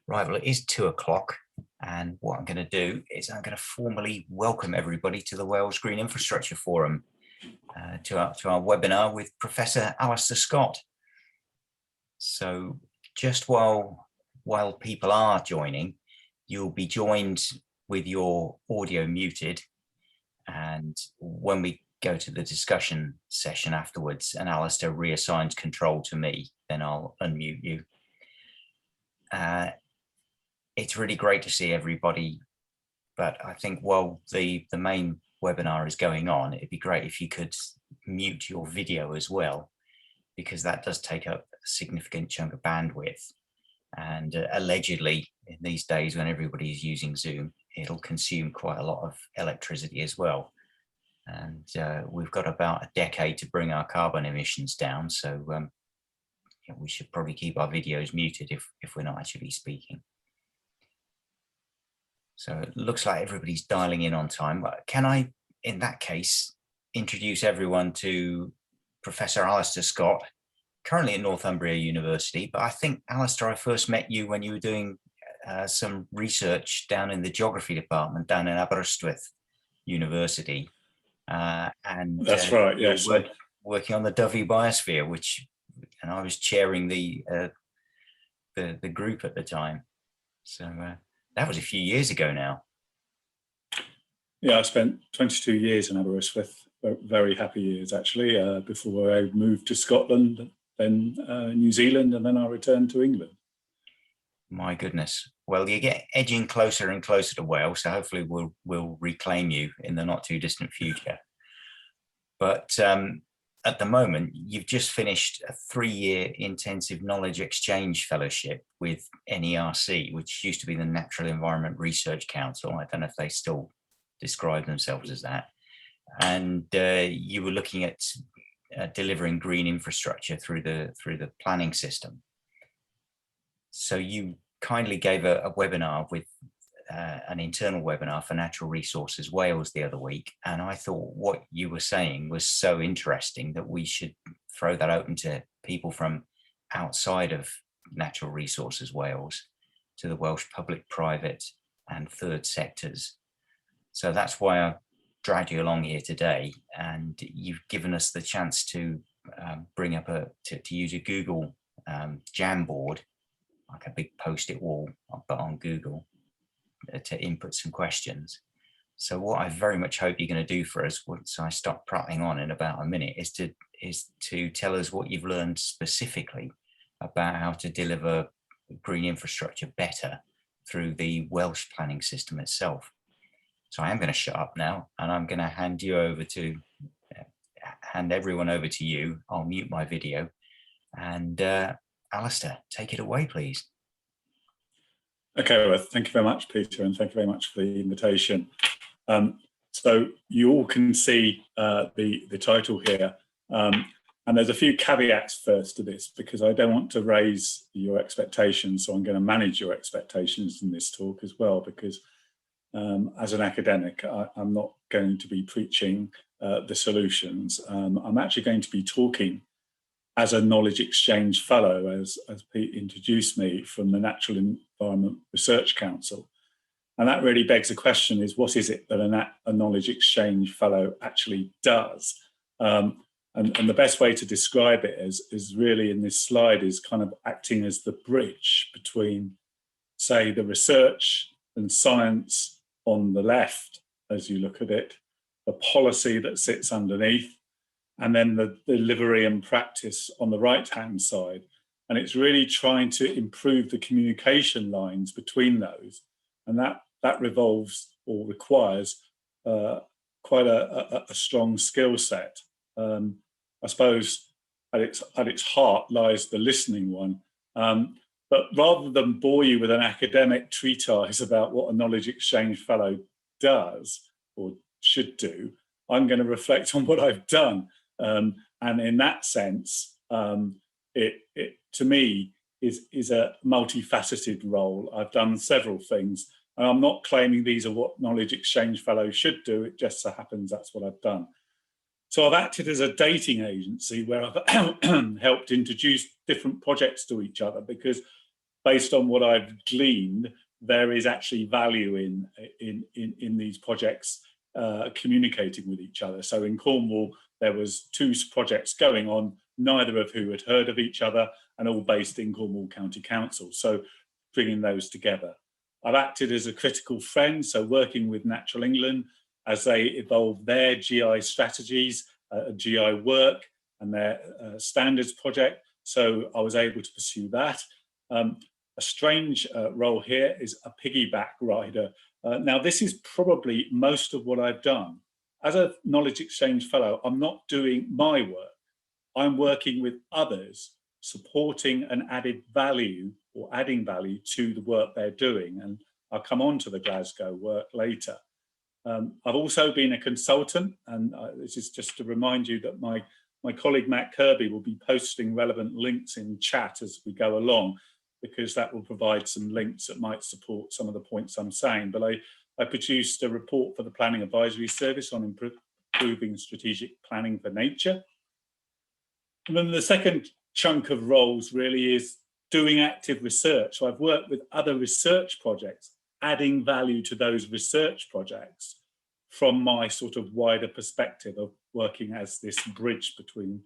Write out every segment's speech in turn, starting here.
Right, well, it is 2 o'clock, and what I'm going to do is I'm going to formally welcome everybody to the Wales Green Infrastructure Forum, to our webinar with Professor Alister Scott. So just while people are joining, you'll be joined with your audio muted, and when we go to the discussion session afterwards and Alister reassigns control to me, then I'll unmute you. It's really great to see everybody, but I think while the main webinar is going on, it'd be great if you could mute your video as well, because that does take up a significant chunk of bandwidth. And allegedly, in these days when everybody is using Zoom, it'll consume quite a lot of electricity as well. And we've got about a decade to bring our carbon emissions down. So we should probably keep our videos muted if we're not actually speaking. So it looks like everybody's dialing in on time. Can I, in that case, introduce everyone to Professor Alister Scott, currently at Northumbria University, but I think, Alister, I first met you when you were doing some research down in the geography department down in Aberystwyth University. And that's right, yes. Working on the Dovey Biosphere, and I was chairing the group at the time. So that was a few years ago now. Yeah, I spent 22 years in Aberystwyth, very happy years actually, before I moved to Scotland, then New Zealand, and then I returned to England. My goodness. Well, you get edging closer and closer to Wales, so hopefully we'll reclaim you in the not too distant future. But at the moment, you've just finished a 3-year intensive knowledge exchange fellowship with NERC, which used to be the Natural Environment Research Council. I don't know if they still describe themselves as that. And you were looking at delivering green infrastructure through the planning system. So you kindly gave a webinar with an internal webinar for Natural Resources Wales the other week, and I thought what you were saying was so interesting that we should throw that open to people from outside of Natural Resources Wales, to the Welsh public, private and third sectors. So that's why I dragged you along here today, and you've given us the chance to bring up to use a Google Jamboard, like a big post-it wall, but on Google, to input some questions. So what I very much hope you're going to do for us, once I stop prattling on in about a minute, is to tell us what you've learned specifically about how to deliver green infrastructure better through the Welsh planning system itself. So I am going to shut up now, and I'm going to hand everyone over to you. I'll mute my video, and Alister, take it away, please. Okay, well, thank you very much, Peter, and thank you very much for the invitation. So you all can see the title here, and there's a few caveats first to this, because I don't want to raise your expectations, so I'm going to manage your expectations in this talk as well, because as an academic, I'm not going to be preaching the solutions. I'm actually going to be talking as a knowledge exchange fellow, as Pete introduced me, from the Natural Environment Research Council. And that really begs the question is, what is it that a knowledge exchange fellow actually does? And the best way to describe it is really in this slide is kind of acting as the bridge between, say, the research and science on the left, as you look at it, the policy that sits underneath, and then the delivery and practice on the right-hand side. And it's really trying to improve the communication lines between those. And that revolves or requires quite a strong skill set. I suppose at its heart lies the listening one. But rather than bore you with an academic treatise about what a knowledge exchange fellow does or should do, I'm going to reflect on what I've done. And in that sense, it to me is a multifaceted role. I've done several things, and I'm not claiming these are what knowledge exchange fellows should do. It just so happens that's what I've done. So I've acted as a dating agency where I've helped introduce different projects to each other, because based on what I've gleaned, there is actually value in these projects communicating with each other. So in Cornwall, there was 2 projects going on, neither of who had heard of each other, and all based in Cornwall County Council. So bringing those together. I've acted as a critical friend, so working with Natural England as they evolve their GI strategies, GI work, and their standards project. So I was able to pursue that. A strange role here is a piggyback rider. Now, this is probably most of what I've done. As a Knowledge Exchange Fellow, I'm not doing my work. I'm working with others, supporting and adding value to the work they're doing. And I'll come on to the Glasgow work later. I've also been a consultant, and this is just to remind you that my colleague Matt Kirby will be posting relevant links in chat as we go along, because that will provide some links that might support some of the points I'm saying. But I produced a report for the Planning Advisory Service on improving strategic planning for nature. And then the second chunk of roles really is doing active research. So I've worked with other research projects, adding value to those research projects from my sort of wider perspective of working as this bridge between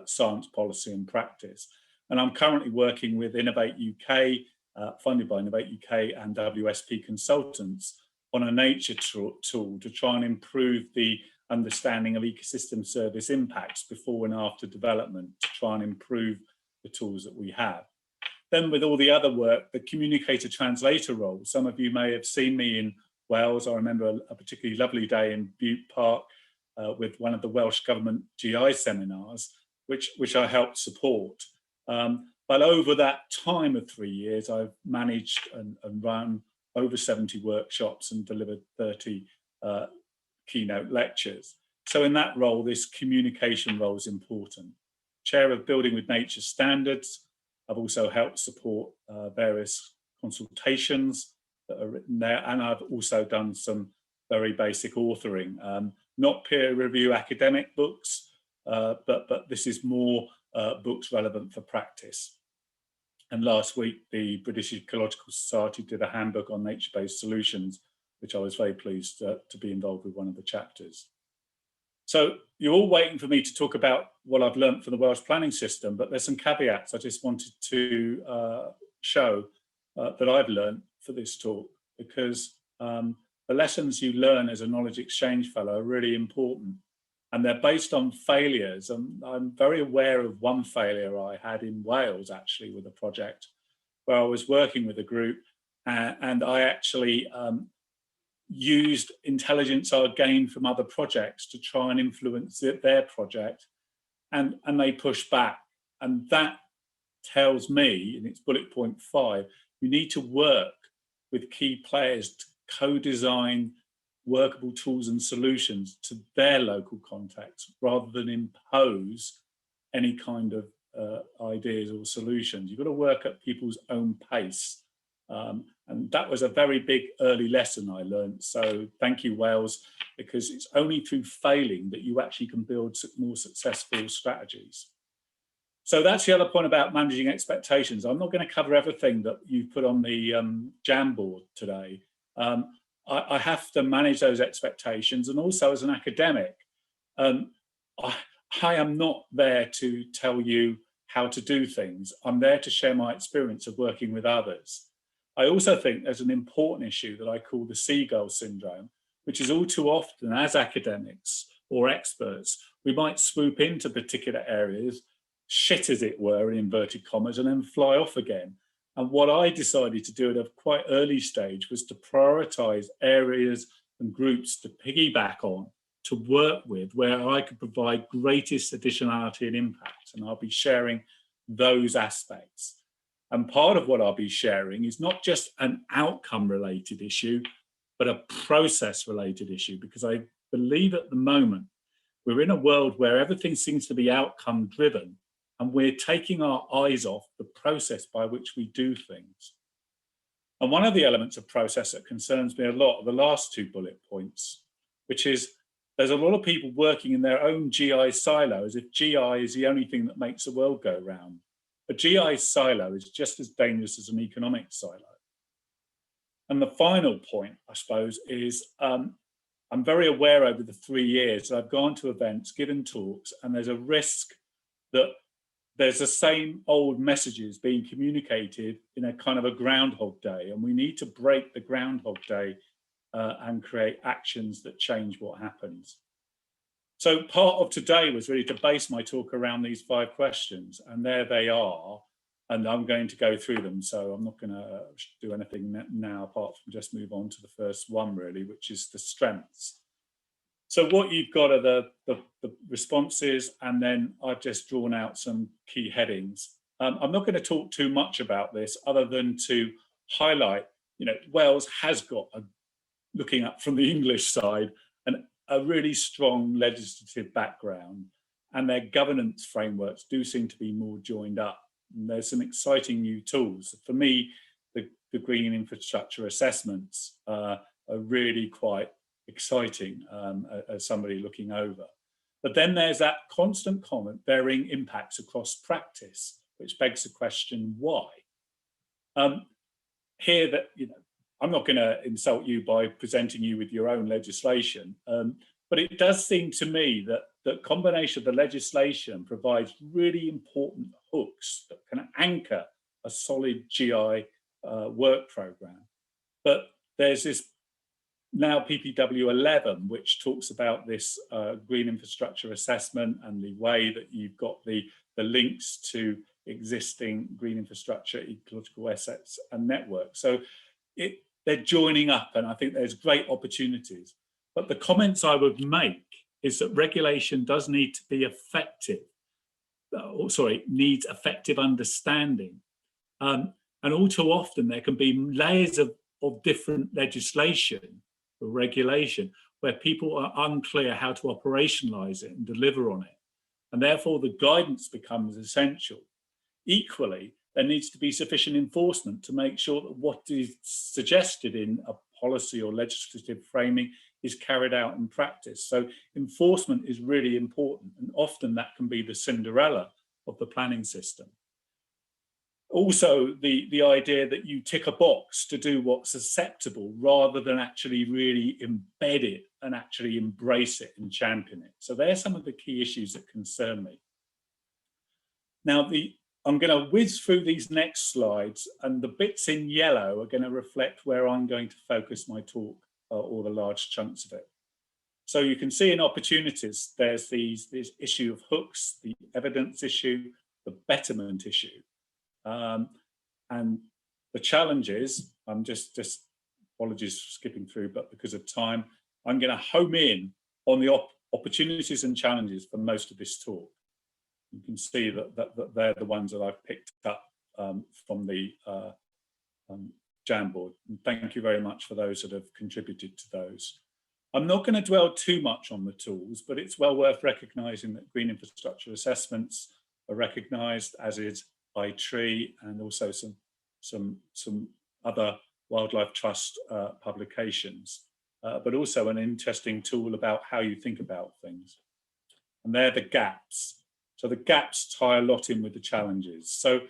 science policy and practice. And I'm currently working with Innovate UK, funded by Innovate UK and WSP Consultants, on a nature tool to try and improve the understanding of ecosystem service impacts before and after development, to try and improve the tools that we have. Then with all the other work, the communicator translator role, some of you may have seen me in Wales. I remember a particularly lovely day in Butte Park with one of the Welsh Government GI seminars, which I helped support. But over that time of 3 years, I've managed and run over 70 workshops and delivered 30 keynote lectures. So in that role, this communication role is important. Chair of Building with Nature Standards. I've also helped support various consultations that are written there, and I've also done some very basic authoring, not peer review academic books, but this is more books relevant for practice. And last week, the British Ecological Society did a handbook on nature-based solutions, which I was very pleased to be involved with one of the chapters. So you're all waiting for me to talk about what I've learned from the Welsh planning system, but there's some caveats I just wanted to show that I've learned for this talk, because the lessons you learn as a knowledge exchange fellow are really important, and they're based on failures. And I'm very aware of one failure I had in Wales, actually, with a project where I was working with a group, and I actually used intelligence I gained from other projects to try and influence their project, and they pushed back. And that tells me, in its bullet point 5, you need to work with key players to co-design workable tools and solutions to their local context, rather than impose any kind of ideas or solutions. You've got to work at people's own pace. And that was a very big early lesson I learned. So thank you, Wales, because it's only through failing that you actually can build more successful strategies. So that's the other point about managing expectations. I'm not going to cover everything that you've put on the Jamboard today. I have to manage those expectations, and also as an academic, I am not there to tell you how to do things. I'm there to share my experience of working with others. I also think there's an important issue that I call the seagull syndrome, which is all too often, as academics or experts, we might swoop into particular areas, shit as it were, in inverted commas, and then fly off again. And what I decided to do at a quite early stage was to prioritize areas and groups to piggyback on, to work with, where I could provide greatest additionality and impact. And I'll be sharing those aspects. And part of what I'll be sharing is not just an outcome-related issue, but a process-related issue, because I believe at the moment we're in a world where everything seems to be outcome-driven, and we're taking our eyes off the process by which we do things. And one of the elements of process that concerns me a lot are the last 2 bullet points, which is there's a lot of people working in their own GI silo, as if GI is the only thing that makes the world go round. a GI silo is just as dangerous as an economic silo. And the final point, I suppose, is I'm very aware over the 3 years that I've gone to events, given talks, and there's a risk that there's the same old messages being communicated in a kind of a Groundhog Day, and we need to break the Groundhog Day and create actions that change what happens. So part of today was really to base my talk around these 5 questions, and there they are, and I'm going to go through them. So I'm not going to do anything now apart from just move on to the first one, really, which is the strengths. So what you've got are the responses, and then I've just drawn out some key headings. I'm not going to talk too much about this other than to highlight, Wales has got, looking up from the English side, a really strong legislative background, and their governance frameworks do seem to be more joined up. And there's some exciting new tools. For me, the green infrastructure assessments are really quite exciting as somebody looking over. But then there's that constant comment, varying impacts across practice, which begs the question, why? Here, that I'm not going to insult you by presenting you with your own legislation, but it does seem to me that the combination of the legislation provides really important hooks that can anchor a solid GI work programme. But there's this now PPW 11, which talks about this green infrastructure assessment and the way that you've got the links to existing green infrastructure, ecological assets and networks. So they're joining up, and I think there's great opportunities. But the comments I would make is that regulation does need to be effective, needs effective understanding. And all too often there can be layers of different legislation or regulation where people are unclear how to operationalize it and deliver on it. And therefore the guidance becomes essential. Equally, there needs to be sufficient enforcement to make sure that what is suggested in a policy or legislative framing is carried out in practice. So enforcement is really important, and often that can be the Cinderella of the planning system. Also, the idea that you tick a box to do what's acceptable rather than actually really embed it and actually embrace it and champion it. So they're some of the key issues that concern me. Now, I'm going to whiz through these next slides, and the bits in yellow are going to reflect where I'm going to focus my talk, or the large chunks of it. So you can see in opportunities, there's this issue of hooks, the evidence issue, the betterment issue. And the challenges, I'm just apologies for skipping through, but because of time, I'm going to home in on the opportunities and challenges for most of this talk. You can see that they're the ones that I've picked up from the Jamboard. And thank you very much for those that have contributed to those. I'm not going to dwell too much on the tools, but it's well worth recognising that green infrastructure assessments are recognised, as is iTree, and also some other Wildlife Trust publications, but also an interesting tool about how you think about things. And they're the gaps. So the gaps tie a lot in with the challenges. So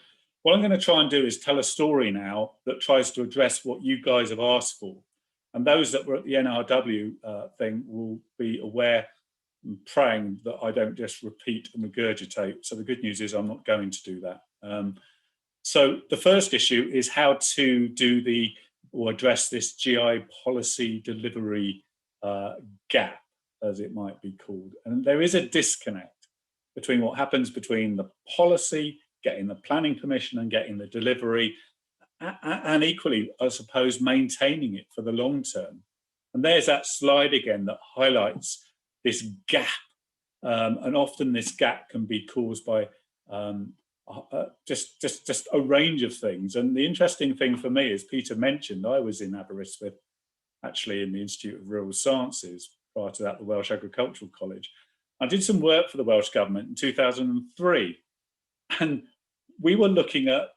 what I'm going to try and do is tell a story now that tries to address what you guys have asked for. And those that were at the NRW thing will be aware and praying that I don't just repeat and regurgitate. So the good news is I'm not going to do that. So the first issue is how to do or address this GI policy delivery gap, as it might be called. And there is a disconnect between what happens between the policy, getting the planning permission and getting the delivery, and equally, I suppose, maintaining it for the long term. And there's that slide again that highlights this gap. And often this gap can be caused by just a range of things. And the interesting thing for me, as Peter mentioned, I was in Aberystwyth, actually in the Institute of Rural Sciences, prior to that, the Welsh Agricultural College. I did some work for the Welsh Government in 2003, and we were looking at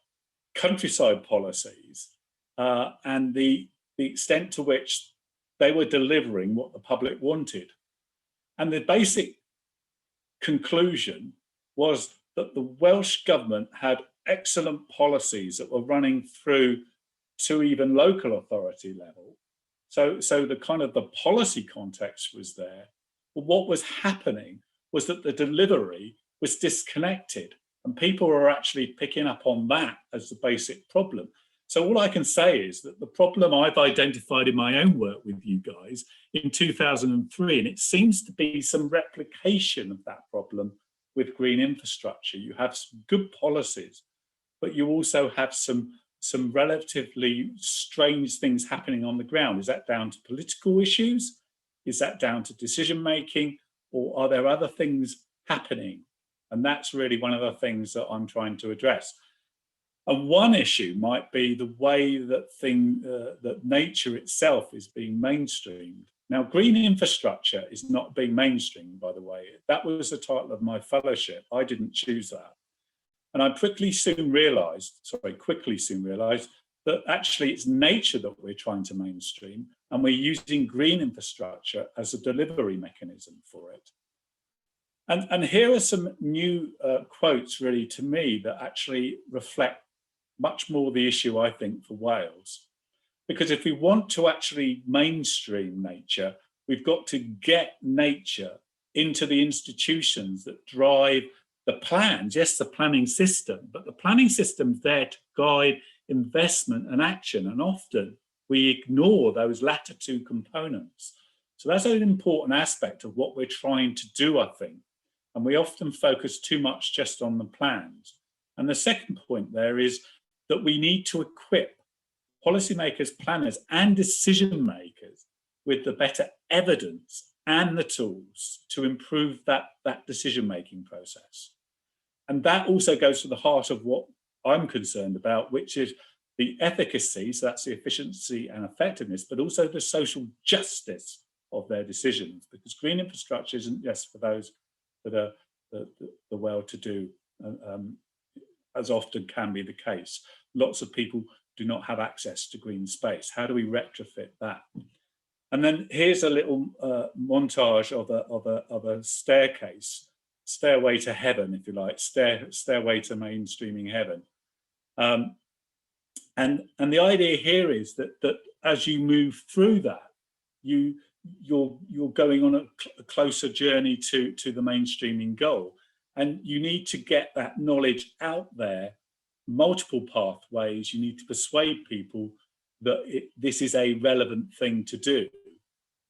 countryside policies and the extent to which they were delivering what the public wanted. And the basic conclusion was that the Welsh Government had excellent policies that were running through to even local authority level. So the kind of the policy context was there. But what was happening was that the delivery was disconnected, and people were actually picking up on that as the basic problem. So all I can say is that the problem I've identified in my own work with you guys in 2003, and it seems to be some replication of that problem with green infrastructure. You have some good policies, but you also have some relatively strange things happening on the ground. Is that down to political issues? Is that down to decision making? Or are there other things happening? And that's really one of the things that I'm trying to address. And one issue might be the way that that nature itself is being mainstreamed. Now, green infrastructure is not being mainstreamed, by the way. That was the title of my fellowship. I didn't choose that. And I quickly soon realized that actually it's nature that we're trying to mainstream, and we're using green infrastructure as a delivery mechanism for it. And here are some new quotes really to me that actually reflect much more the issue, I think, for Wales. Because if we want to actually mainstream nature, we've got to get nature into the institutions that drive the plans. Yes, the planning system, but the planning system's there to guide investment and action. And often we ignore those latter two components. So that's an important aspect of what we're trying to do, I think. And we often focus too much just on the plans. And the second point there is that we need to equip policymakers, planners, and decision makers with the better evidence and the tools to improve that decision-making process. And that also goes to the heart of what I'm concerned about, which is the efficacy, so that's the efficiency and effectiveness, but also the social justice of their decisions, because green infrastructure isn't just for those that are the well-to-do, as often can be the case. Lots of people do not have access to green space. How do we retrofit that? And then here's a little montage of a stairway to heaven, if you like, stairway to mainstreaming heaven. And the idea here is that as you move through that, you're going on a closer journey to the mainstreaming goal, and you need to get that knowledge out there, multiple pathways. You need to persuade people that this is a relevant thing to do,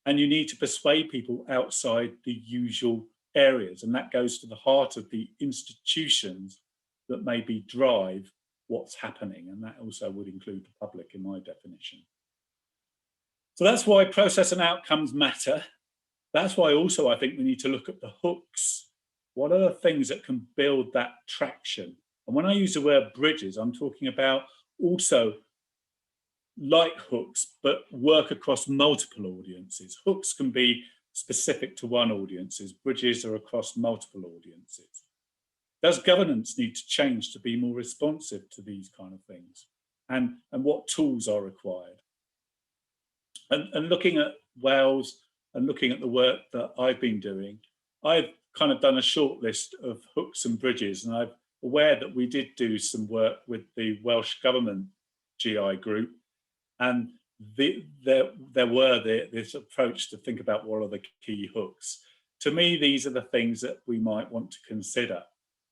and you need to persuade people outside the usual areas, and that goes to the heart of the institutions that maybe drive what's happening, and that also would include the public in my definition. So that's why process and outcomes matter. That's why also I think we need to look at the hooks. What are the things that can build that traction? And when I use the word bridges, I'm talking about also like hooks, but work across multiple audiences. Hooks can be specific to one audience. Bridges are across multiple audiences. Does governance need to change to be more responsive to these kind of things? And what tools are required? And looking at Wales and looking at the work that I've been doing, I've kind of done a short list of hooks and bridges, and I'm aware that we did do some work with the Welsh Government GI group, and there were this approach to think about what are the key hooks. To me, these are the things that we might want to consider.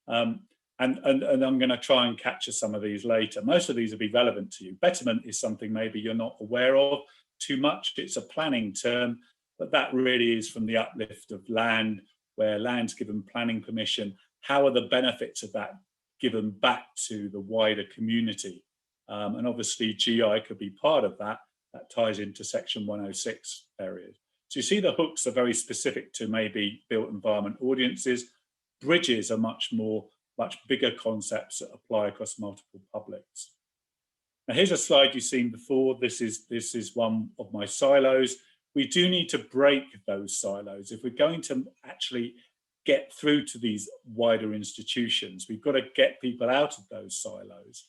And I'm going to try and capture some of these later. Most of these will be relevant to you. Betterment is something maybe you're not aware of too much. It's a planning term, but that really is from the uplift of land, where land's given planning permission. How are the benefits of that given back to the wider community? And obviously GI could be part of that. That ties into section 106 areas. So you see the hooks are very specific to maybe built environment audiences. Bridges are much bigger concepts that apply across multiple publics. Now here's a slide you've seen before. This is one of my silos. We do need to break those silos. If we're going to actually get through to these wider institutions, we've got to get people out of those silos.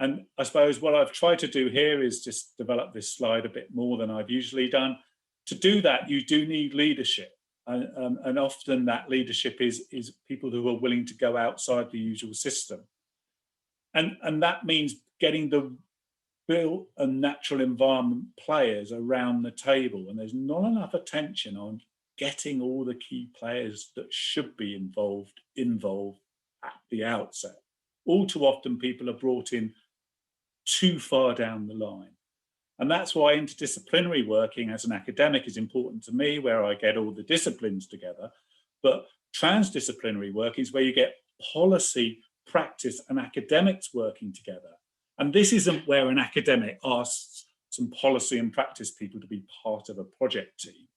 And I suppose what I've tried to do here is just develop this slide a bit more than I've usually done. To do that, you do need leadership. And often that leadership is people who are willing to go outside the usual system. And that means getting the built and natural environment players around the table, and there's not enough attention on getting all the key players that should be involved at the outset. All too often people are brought in too far down the line. And that's why interdisciplinary working as an academic is important to me, where I get all the disciplines together. But transdisciplinary work is where you get policy, practice, and academics working together. And this isn't where an academic asks some policy and practice people to be part of a project team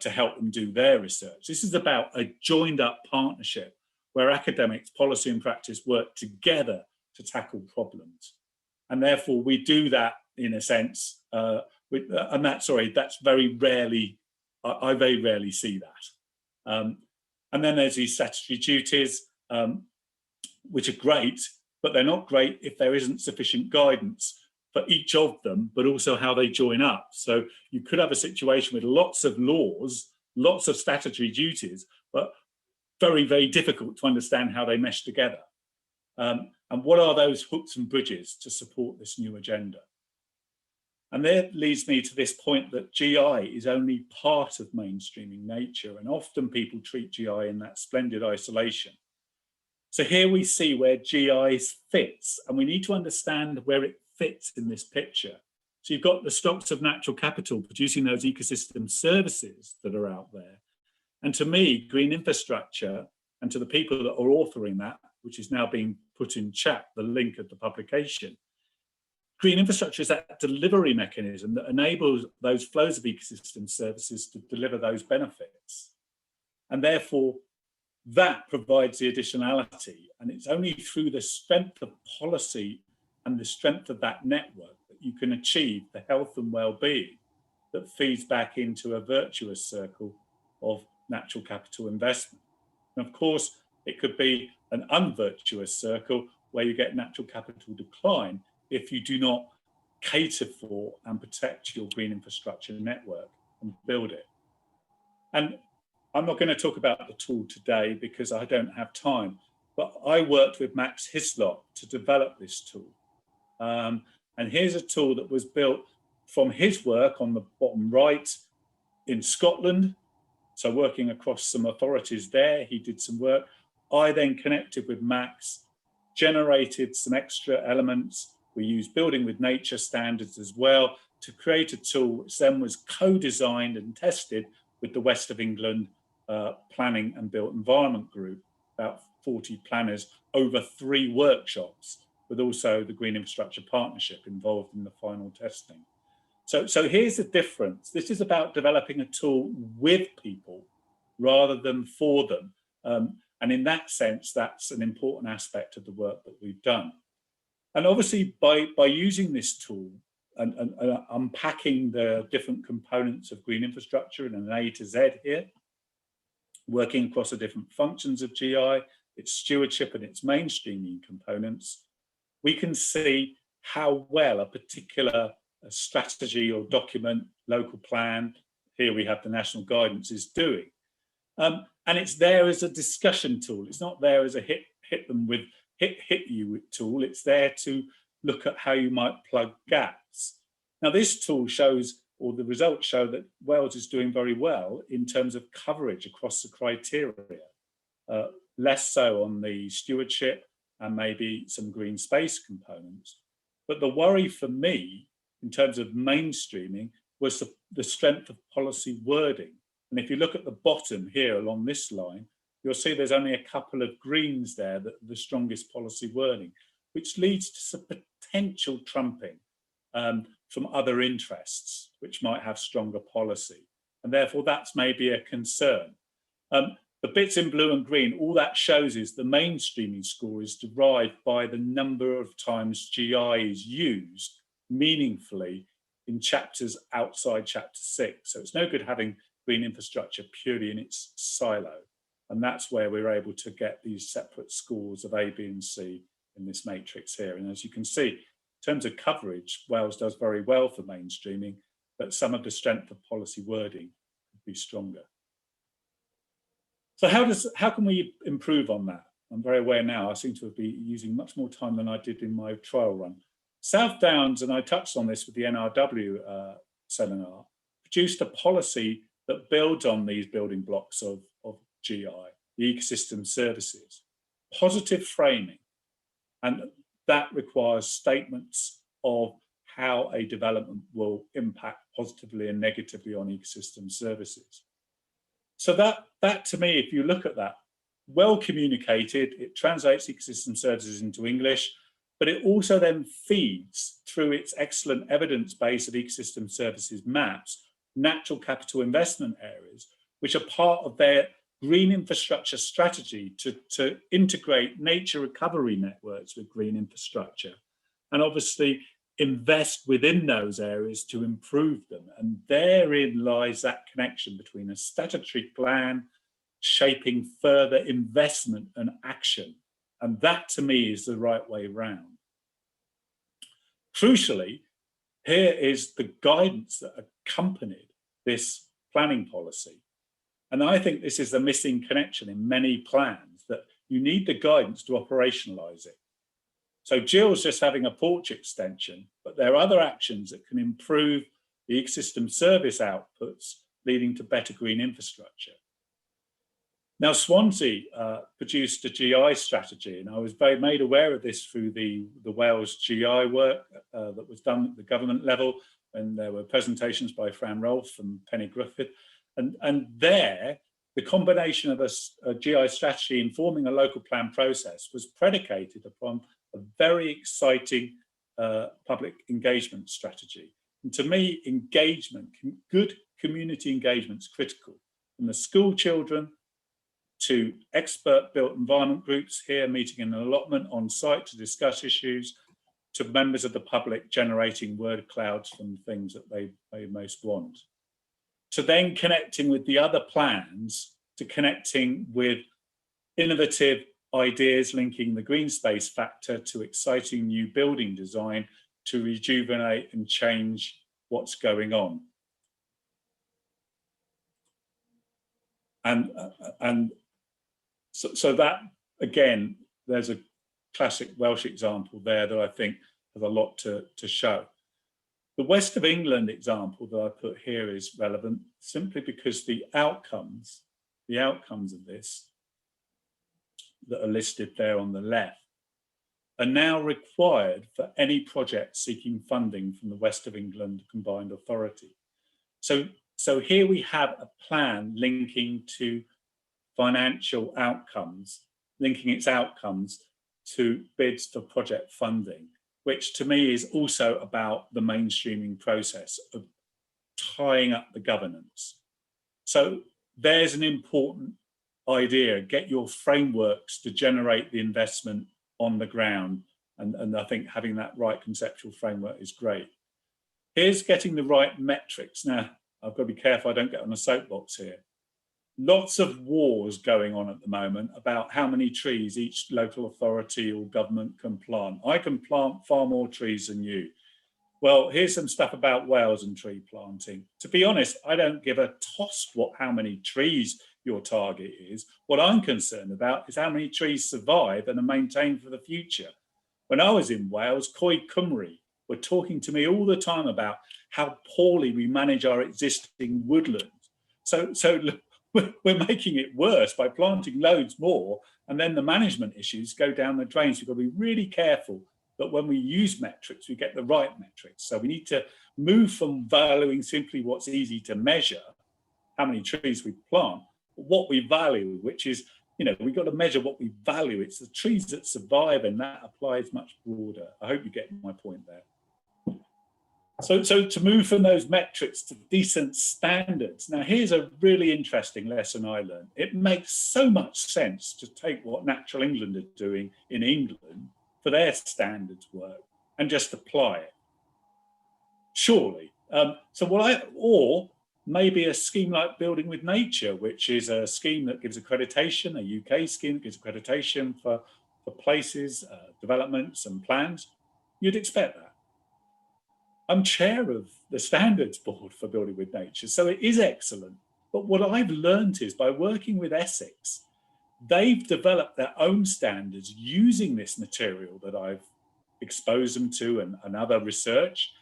to help them do their research. This is about a joined up partnership where academics, policy and practice work together to tackle problems. And therefore we do that in a sense, that's very rarely, I very rarely see that. And then there's these statutory duties, which are great, but they're not great if there isn't sufficient guidance for each of them, but also how they join up. So you could have a situation with lots of laws, lots of statutory duties, but very, very difficult to understand how they mesh together. And what are those hooks and bridges to support this new agenda? And that leads me to this point that GI is only part of mainstreaming nature, and often people treat GI in that splendid isolation. So here we see where GI fits, and we need to understand where it fits in this picture. So you've got the stocks of natural capital producing those ecosystem services that are out there. And to me, green infrastructure, and to the people that are authoring that, which is now being put in chat, the link of the publication, green infrastructure is that delivery mechanism that enables those flows of ecosystem services to deliver those benefits. And therefore, that provides the additionality. And it's only through the strength of policy and the strength of that network that you can achieve the health and well-being that feeds back into a virtuous circle of natural capital investment. And of course, it could be an unvirtuous circle where you get natural capital decline if you do not cater for and protect your green infrastructure network and build it. And I'm not going to talk about the tool today because I don't have time, but I worked with Max Hislop to develop this tool. And here's a tool that was built from his work on the bottom right in Scotland. So working across some authorities there, he did some work. I then connected with Max, generated some extra elements. We used building with nature standards as well to create a tool which then was co-designed and tested with the West of England Planning and Built Environment Group, about 40 planners over 3 workshops, with also the Green Infrastructure Partnership involved in the final testing. So here's the difference. This is about developing a tool with people rather than for them. And in that sense, that's an important aspect of the work that we've done. And obviously by using this tool and unpacking the different components of green infrastructure in an A to Z here, working across the different functions of GI, its stewardship and its mainstreaming components, we can see how well a particular strategy or document, local plan, here we have the national guidance, is doing. And it's there as a discussion tool. It's not there as a hit you tool. It's there to look at how you might plug gaps. Now this tool shows, or the results show, that Wales is doing very well in terms of coverage across the criteria, less so on the stewardship and maybe some green space components. But the worry for me in terms of mainstreaming was the strength of policy wording. And if you look at the bottom here along this line, you'll see there's only a couple of greens there that are the strongest policy wording, which leads to some potential trumping from other interests, which might have stronger policy. And therefore that's maybe a concern. The bits in blue and green, all that shows is the mainstreaming score is derived by the number of times GI is used meaningfully in chapters outside chapter 6. So it's no good having green infrastructure purely in its silo. And that's where we're able to get these separate scores of A, B, and C in this matrix here. And as you can see, in terms of coverage, Wales does very well for mainstreaming, but some of the strength of policy wording could be stronger. So how can we improve on that? I'm very aware now, I seem to be using much more time than I did in my trial run. South Downs, and I touched on this with the NRW seminar, produced a policy that builds on these building blocks of GI, the ecosystem services, positive framing, and that requires statements of how a development will impact positively and negatively on ecosystem services. So that to me, if you look at that, well communicated, it translates ecosystem services into English, but it also then feeds through its excellent evidence base of ecosystem services maps, natural capital investment areas, which are part of their green infrastructure strategy to integrate nature recovery networks with green infrastructure, and obviously invest within those areas to improve them. And therein lies that connection between a statutory plan shaping further investment and action. And that to me is the right way round. Crucially, here is the guidance that accompanied this planning policy. And I think this is the missing connection in many plans, that you need the guidance to operationalize it. So Jill's just having a porch extension, but there are other actions that can improve the ecosystem service outputs, leading to better green infrastructure. Now, Swansea produced a GI strategy, and I was very made aware of this through the Wales GI work that was done at the government level, and there were presentations by Fran Rolfe and Penny Griffith. And there, the combination of a GI strategy informing a local plan process was predicated upon a very exciting public engagement strategy. And to me, engagement, good community engagement is critical. From the school children to expert built environment groups here meeting in an allotment on site to discuss issues, to members of the public generating word clouds from things that they most want, to then connecting with the other plans, to connecting with innovative ideas linking the green space factor to exciting new building design to rejuvenate and change what's going on. And so that, again, there's a classic Welsh example there that I think has a lot to show. The West of England example that I put here is relevant simply because the outcomes of this that are listed there on the left are now required for any project seeking funding from the West of England Combined Authority. So here we have a plan linking to financial outcomes, linking its outcomes to bids for project funding, which to me is also about the mainstreaming process of tying up the governance. So there's an important idea, get your frameworks to generate the investment on the ground. And I think having that right conceptual framework is great. Here's getting the right metrics. Now, I've got to be careful I don't get on a soapbox here. Lots of wars going on at the moment about how many trees each local authority or government can plant. I can plant far more trees than you. Well, here's some stuff about Wales and tree planting. To be honest, I don't give a toss how many trees your target is. What I'm concerned about is how many trees survive and are maintained for the future. When I was in Wales, Coed Cymru were talking to me all the time about how poorly we manage our existing woodlands. So we're making it worse by planting loads more, and then the management issues go down the drain. So we've got to be really careful that when we use metrics, we get the right metrics. So we need to move from valuing simply what's easy to measure, how many trees we plant, but what we value, which is, we've got to measure what we value. It's the trees that survive, and that applies much broader. I hope you get my point there. So to move from those metrics to decent standards. Now, here's a really interesting lesson I learned. It makes so much sense to take what Natural England are doing in England for their standards work and just apply it. Surely. Or maybe a scheme like Building with Nature, which is a scheme that gives accreditation, a UK scheme that gives accreditation for places, developments and plans. You'd expect that. I'm chair of the standards board for Building with Nature, so it is excellent. But what I've learned is by working with Essex, they've developed their own standards using this material that I've exposed them to and other research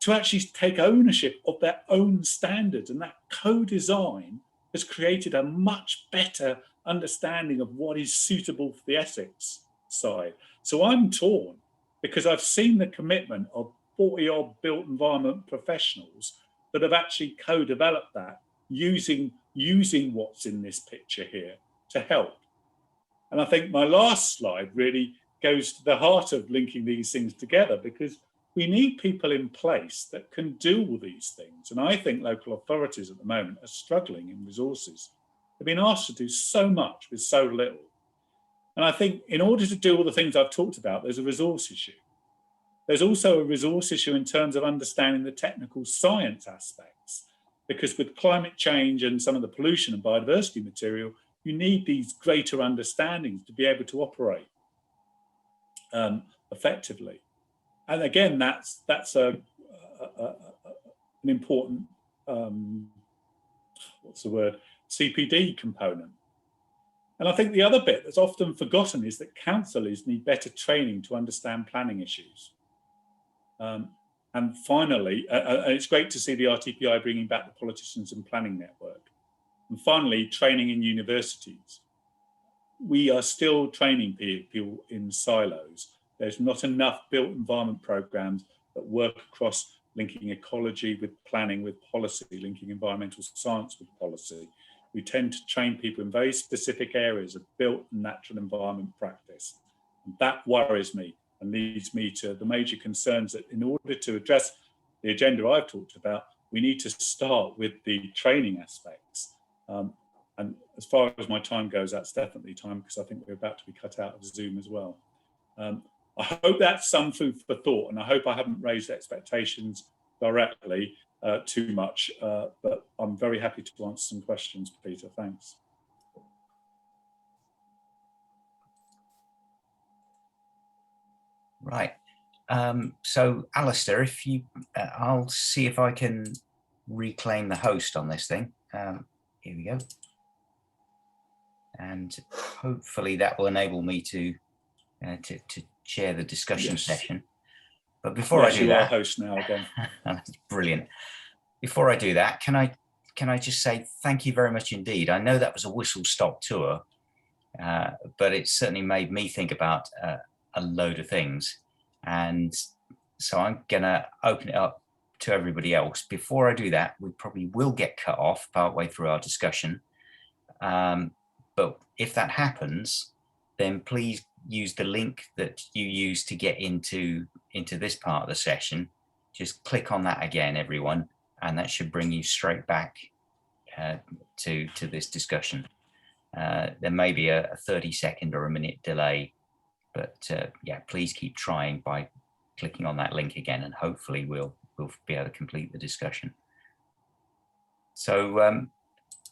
to actually take ownership of their own standards. And that co-design has created a much better understanding of what is suitable for the ethics side. So I'm torn because I've seen the commitment of 40-odd built environment professionals that have actually co-developed that using what's in this picture here to help. And I think my last slide really goes to the heart of linking these things together, because we need people in place that can do all these things. And I think local authorities at the moment are struggling in resources. They've been asked to do so much with so little. And I think in order to do all the things I've talked about, there's a resource issue. There's also a resource issue in terms of understanding the technical science aspects, because with climate change and some of the pollution and biodiversity material, you need these greater understandings to be able to operate effectively. And again, that's an important, CPD component. And I think the other bit that's often forgotten is that councillors need better training to understand planning issues. And finally, it's great to see the RTPI bringing back the Politicians and Planning Network. And finally, training in universities. We are still training people in silos. There's not enough built environment programs that work across linking ecology with planning with policy, linking environmental science with policy. We tend to train people in very specific areas of built and natural environment practice. And that worries me and leads me to the major concerns that in order to address the agenda I've talked about, we need to start with the training aspects. And as far as my time goes, that's definitely time, because I think we're about to be cut out of Zoom as well. I hope that's some food for thought, and I hope I haven't raised expectations directly too much, but I'm very happy to answer some questions, Peter. Thanks. Right. So, Alister, if you, I'll see if I can reclaim the host on this thing. Here we go. And hopefully that will enable me to chair the discussion session. But before I do that, host now again. That's brilliant. Before I do that, can I just say thank you very much indeed. I know that was a whistle-stop tour, but it certainly made me think about a load of things. And so I'm going to open it up to everybody else. Before I do that, we probably will get cut off partway through our discussion. But if that happens, then please use the link that you use to get into this part of the session. Just click on that again, everyone, and that should bring you straight back to this discussion. There may be a 30-second or a minute delay, but yeah, please keep trying by clicking on that link again, and hopefully we'll be able to complete the discussion. So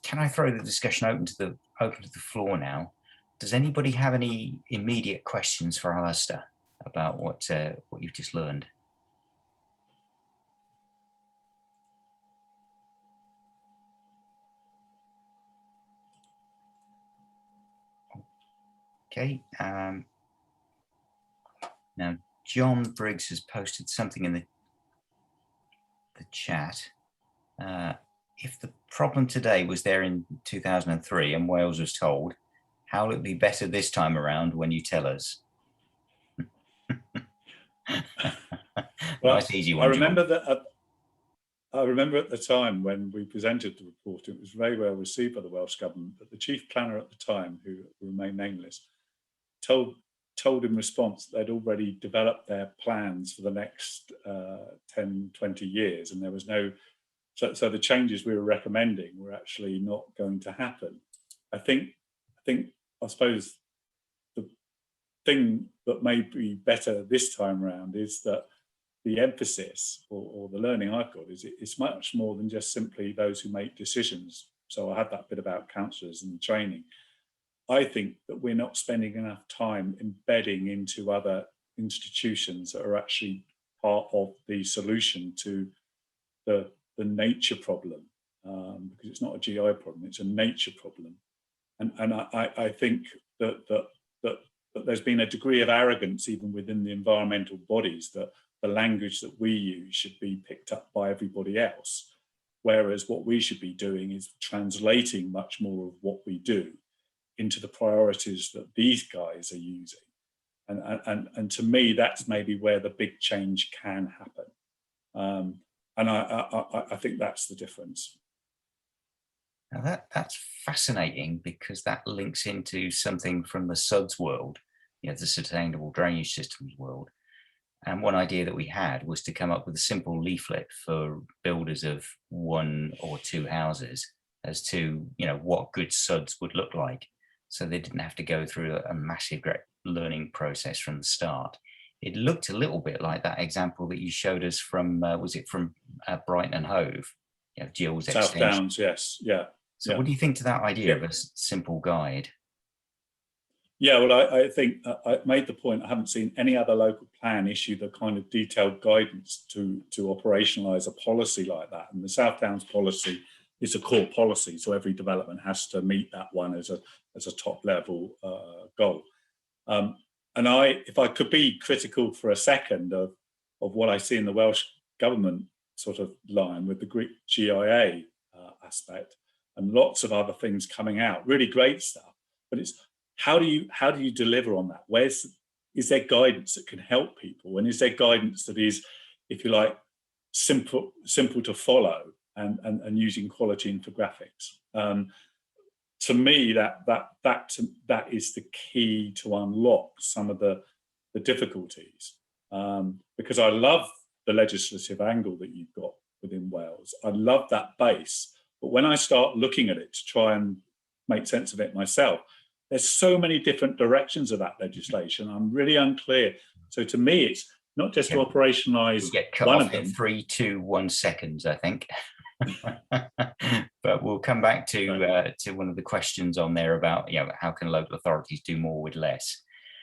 can I throw the discussion open to the floor now? Does anybody have any immediate questions for Alister about what you've just learned? Okay. Now, John Briggs has posted something in the chat. If the problem today was there in 2003 and Wales was told, how will it be better this time around when you tell us? Well, nice, easy one. I remember that. I remember at the time when we presented the report, it was very well received by the Welsh government, but the chief planner at the time, who remained nameless, told in response that they'd already developed their plans for the next 10, 20 years, and there was no, so the changes we were recommending were actually not going to happen. I suppose the thing that may be better this time around is that the emphasis or the learning I've got is it's much more than just simply those who make decisions. So I had that bit about councillors and training. I think that we're not spending enough time embedding into other institutions that are actually part of the solution to the nature problem, because it's not a GI problem, it's a nature problem. And I think that there's been a degree of arrogance even within the environmental bodies that the language that we use should be picked up by everybody else. Whereas what we should be doing is translating much more of what we do into the priorities that these guys are using. And to me, that's maybe where the big change can happen. And I think that's the difference. Now that's fascinating, because that links into something from the SUDS world, the Sustainable Drainage Systems world. And one idea that we had was to come up with a simple leaflet for builders of 1 or 2 houses as to, what good SUDS would look like. So they didn't have to go through a massive learning process from the start. It looked a little bit like that example that you showed us from, was it from Brighton and Hove? Jill's South extension. Downs, yes, yeah. So what do you think to that idea of a simple guide? Yeah, well, I think I made the point, I haven't seen any other local plan issue the kind of detailed guidance to operationalise a policy like that. And the South Downs policy is a core policy, so every development has to meet that one as a top level goal. And if I could be critical for a second of what I see in the Welsh government sort of line with the Greek GIA aspect and lots of other things coming out, really great stuff, but it's how do you deliver on that? Is there guidance that can help people, and is there guidance that is, if you like, simple to follow and using quality infographics? To me, that is the key to unlock some of the difficulties, because I love the legislative angle that you've got within Wales. I love that base, but when I start looking at it to try and make sense of it myself, there's so many different directions of that legislation. I'm really unclear. So to me, it's not just to operationalise one of them. 3, 2, 1 seconds, I think. But we'll come back to one of the questions on there about how can local authorities do more with less.